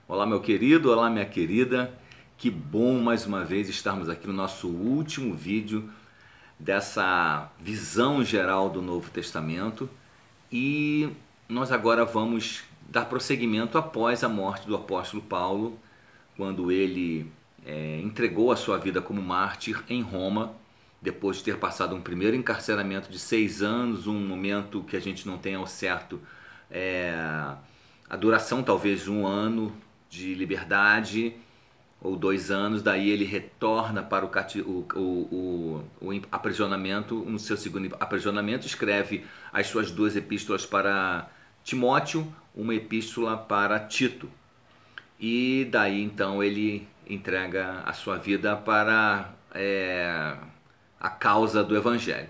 Olá, meu querido, olá, minha querida. Que bom mais uma vez estarmos aqui no nosso último vídeo dessa visão geral do Novo Testamento e nós agora vamos dar prosseguimento após a morte do apóstolo Paulo, quando ele entregou a sua vida como mártir em Roma, depois de ter passado um primeiro encarceramento de 6 anos, um momento que a gente não tem ao certo a duração, talvez um ano de liberdade ou 2 anos. Daí ele retorna para o aprisionamento. No seu segundo aprisionamento, escreve as suas 2 epístolas para Timóteo, uma epístola para Tito. E daí então ele entrega a sua vida para a causa do Evangelho.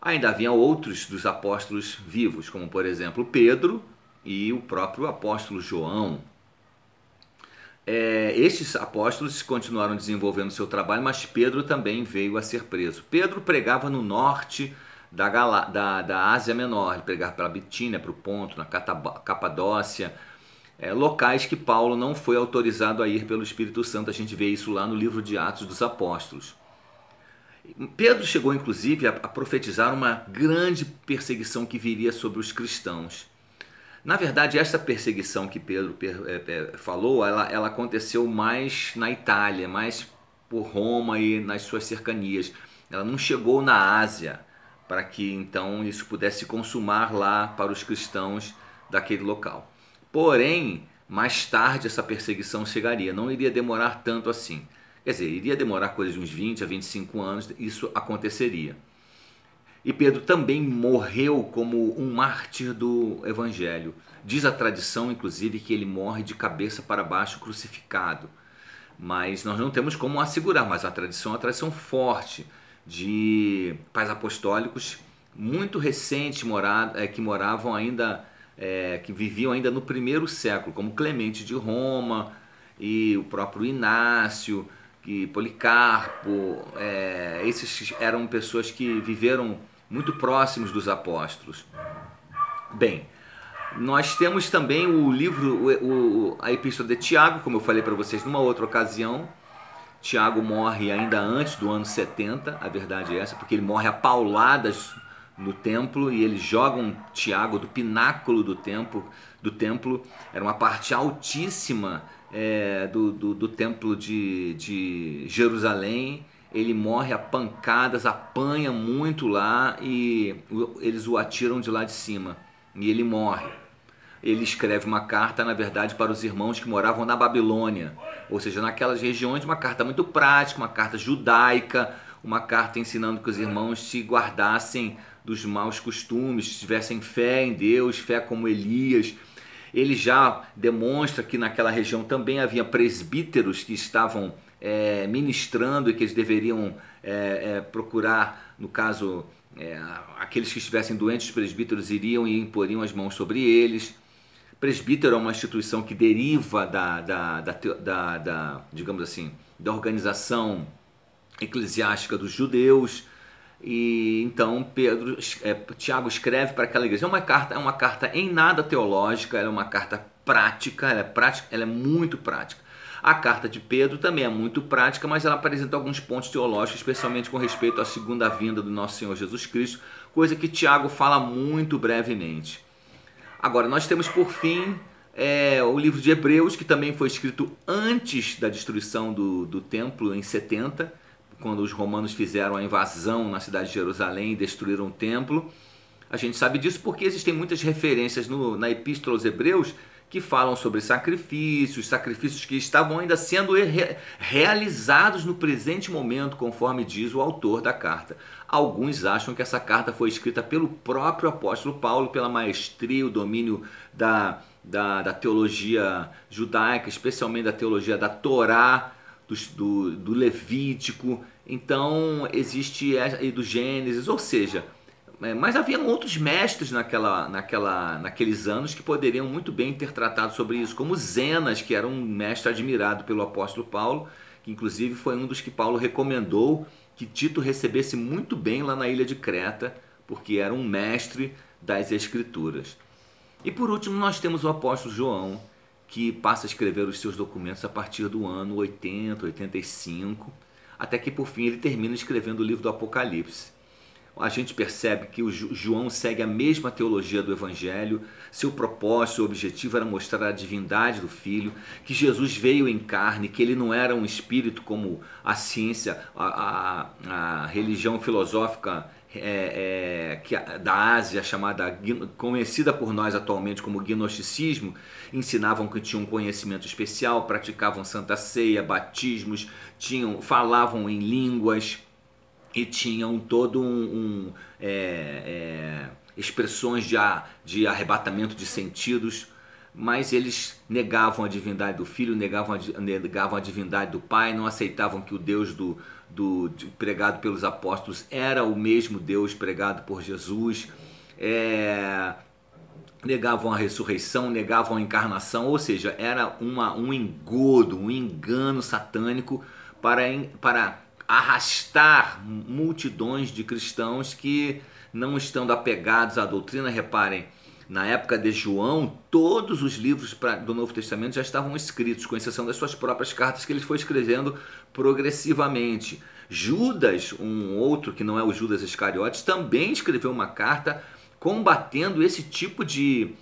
Ainda havia outros dos apóstolos vivos, como por exemplo Pedro e o próprio apóstolo João. Estes apóstolos continuaram desenvolvendo seu trabalho, mas Pedro também veio a ser preso. Pedro pregava no norte da Ásia Menor, ele pregava para a Bitínia, para o Ponto, na Capadócia, locais que Paulo não foi autorizado a ir pelo Espírito Santo. A gente vê isso lá no livro de Atos dos Apóstolos. Pedro chegou inclusive a profetizar uma grande perseguição que viria sobre os cristãos. Na verdade, essa perseguição que Pedro falou, ela aconteceu mais na Itália, mais por Roma e nas suas cercanias. Ela não chegou na Ásia, para que então isso pudesse consumar lá para os cristãos daquele local. Porém, mais tarde essa perseguição chegaria, não iria demorar tanto assim. Quer dizer, iria demorar coisa de uns 20 a 25 anos, isso aconteceria. E Pedro também morreu como um mártir do Evangelho. Diz a tradição, inclusive, que ele morre de cabeça para baixo, crucificado. Mas nós não temos como assegurar, mas a tradição é uma tradição forte de pais apostólicos muito recentes que moravam ainda, que viviam ainda no primeiro século, como Clemente de Roma e o próprio Inácio, e Policarpo. Esses eram pessoas que viveram muito próximos dos apóstolos. Bem, nós temos também o livro, a Epístola de Tiago, como eu falei para vocês numa outra ocasião. Tiago morre ainda antes do ano 70, a verdade é essa, porque ele morre a pauladas no templo e eles jogam Tiago do pináculo do templo. Era uma parte altíssima do templo de Jerusalém. Ele morre a pancadas, apanha muito lá e eles o atiram de lá de cima e ele morre. Ele escreve uma carta, na verdade, para os irmãos que moravam na Babilônia, ou seja, naquelas regiões, uma carta muito prática, uma carta judaica, uma carta ensinando que os irmãos se guardassem dos maus costumes, tivessem fé em Deus, fé como Elias. Ele já demonstra que naquela região também havia presbíteros que estavam ministrando e que eles deveriam procurar, no caso, aqueles que estivessem doentes, os presbíteros iriam e imporiam as mãos sobre eles. Presbítero é uma instituição que deriva digamos assim, da organização eclesiástica dos judeus. E então Tiago escreve para aquela igreja. É uma carta em nada teológica, ela é uma carta prática, ela é muito prática. A carta de Pedro também é muito prática, mas ela apresenta alguns pontos teológicos, especialmente com respeito à segunda vinda do nosso Senhor Jesus Cristo, coisa que Tiago fala muito brevemente. Agora, nós temos por fim o livro de Hebreus, que também foi escrito antes da destruição do templo em 70, quando os romanos fizeram a invasão na cidade de Jerusalém e destruíram o templo. A gente sabe disso porque existem muitas referências na Epístola aos Hebreus que falam sobre sacrifícios que estavam ainda sendo realizados no presente momento, conforme diz o autor da carta. Alguns acham que essa carta foi escrita pelo próprio apóstolo Paulo, pela maestria, o domínio da teologia judaica, especialmente da teologia da Torá, do Levítico. Então existe e do Gênesis, ou seja, mas haviam outros mestres naqueles anos que poderiam muito bem ter tratado sobre isso, como Zenas, que era um mestre admirado pelo apóstolo Paulo, que inclusive foi um dos que Paulo recomendou que Tito recebesse muito bem lá na ilha de Creta, porque era um mestre das Escrituras. E por último nós temos o apóstolo João, que passa a escrever os seus documentos a partir do ano 80, 85, até que por fim ele termina escrevendo o livro do Apocalipse. A gente percebe que o João segue a mesma teologia do Evangelho. Seu propósito, seu objetivo era mostrar a divindade do Filho, que Jesus veio em carne, que ele não era um espírito como a ciência, a religião filosófica da Ásia, conhecida por nós atualmente como gnosticismo, ensinavam que tinham um conhecimento especial, praticavam Santa Ceia, batismos, falavam em línguas, e tinham todo expressões de arrebatamento de sentidos, mas eles negavam a divindade do Filho, negavam a divindade do Pai, não aceitavam que o Deus pregado pelos apóstolos era o mesmo Deus pregado por Jesus, negavam a ressurreição, negavam a encarnação, ou seja, era um engodo, um engano satânico para arrastar multidões de cristãos que, não estando apegados à doutrina. Reparem, na época de João, todos os livros do Novo Testamento já estavam escritos, com exceção das suas próprias cartas que ele foi escrevendo progressivamente. Judas, um outro que não é o Judas Iscariotes, também escreveu uma carta combatendo esse tipo de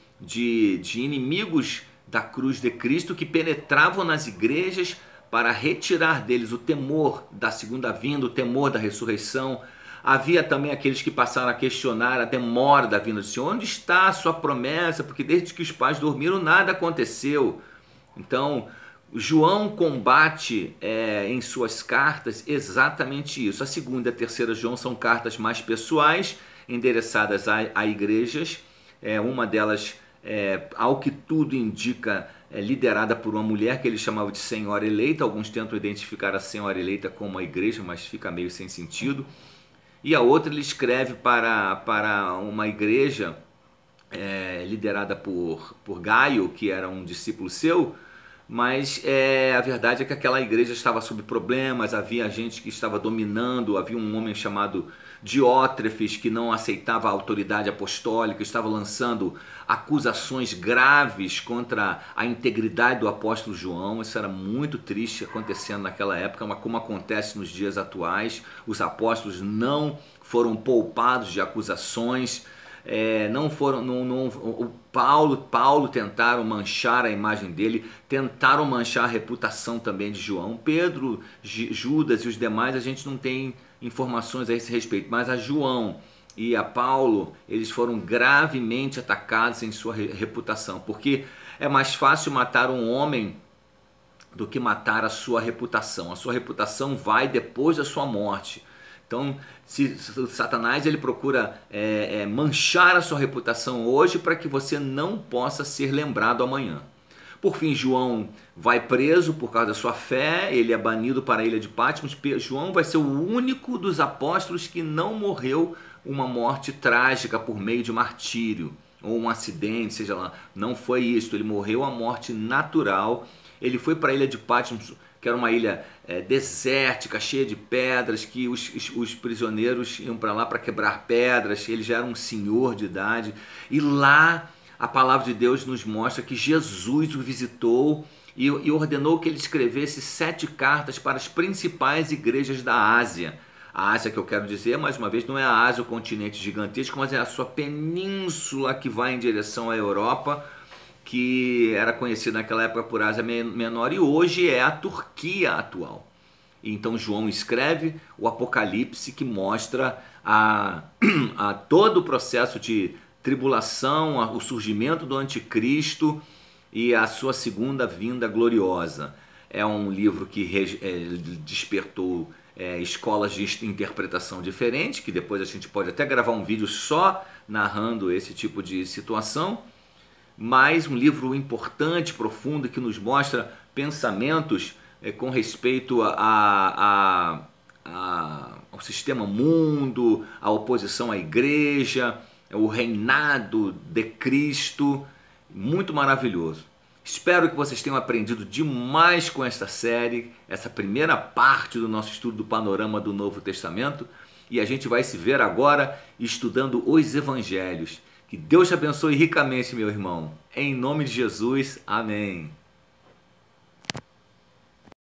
inimigos da cruz de Cristo que penetravam nas igrejas para retirar deles o temor da segunda vinda, o temor da ressurreição. Havia também aqueles que passaram a questionar a demora da vinda do Senhor. Onde está a sua promessa? Porque desde que os pais dormiram, nada aconteceu. Então, João combate em suas cartas exatamente isso. A segunda e a terceira João são cartas mais pessoais, endereçadas a igrejas. Uma delas, ao que tudo indica, liderada por uma mulher que ele chamava de Senhora Eleita. Alguns tentam identificar a Senhora Eleita como a igreja, mas fica meio sem sentido. E a outra ele escreve para uma igreja liderada por Gaio, que era um discípulo seu, mas a verdade é que aquela igreja estava sob problemas, havia gente que estava dominando, havia um homem chamado Diótrefes que não aceitava a autoridade apostólica, estava lançando acusações graves contra a integridade do apóstolo João. Isso era muito triste acontecendo naquela época, mas como acontece nos dias atuais, os apóstolos não foram poupados de acusações. Paulo tentaram manchar a imagem dele, tentaram manchar a reputação também de João. Pedro, Judas e os demais a gente não tem informações a esse respeito, mas a João e a Paulo, eles foram gravemente atacados em sua reputação, porque é mais fácil matar um homem do que matar a sua reputação. A sua reputação vai depois da sua morte. Então, se Satanás ele procura manchar a sua reputação hoje para que você não possa ser lembrado amanhã. Por fim, João vai preso por causa da sua fé, ele é banido para a ilha de Patmos. João vai ser o único dos apóstolos que não morreu uma morte trágica por meio de martírio ou um acidente, seja lá. Não foi isso, ele morreu a morte natural. Ele foi para a ilha de Patmos, que era uma ilha desértica, cheia de pedras, que os prisioneiros iam para lá para quebrar pedras. Ele já era um senhor de idade, e lá a palavra de Deus nos mostra que Jesus o visitou e ordenou que ele escrevesse 7 cartas para as principais igrejas da Ásia. A Ásia que eu quero dizer, mais uma vez, não é a Ásia, o continente gigantesco, mas é a sua península que vai em direção à Europa, que era conhecida naquela época por Ásia Menor e hoje é a Turquia atual. Então João escreve o Apocalipse, que mostra a todo o processo de tribulação, o surgimento do anticristo e a sua segunda vinda gloriosa. É um livro que despertou escolas de interpretação diferentes, que depois a gente pode até gravar um vídeo só narrando esse tipo de situação, mas um livro importante, profundo, que nos mostra pensamentos com respeito ao sistema mundo, à oposição à igreja, o reinado de Cristo. Muito maravilhoso. Espero que vocês tenham aprendido demais com esta série, essa primeira parte do nosso estudo do panorama do Novo Testamento, e a gente vai se ver agora estudando os Evangelhos, Que Deus te abençoe ricamente, meu irmão. Em nome de Jesus, amém.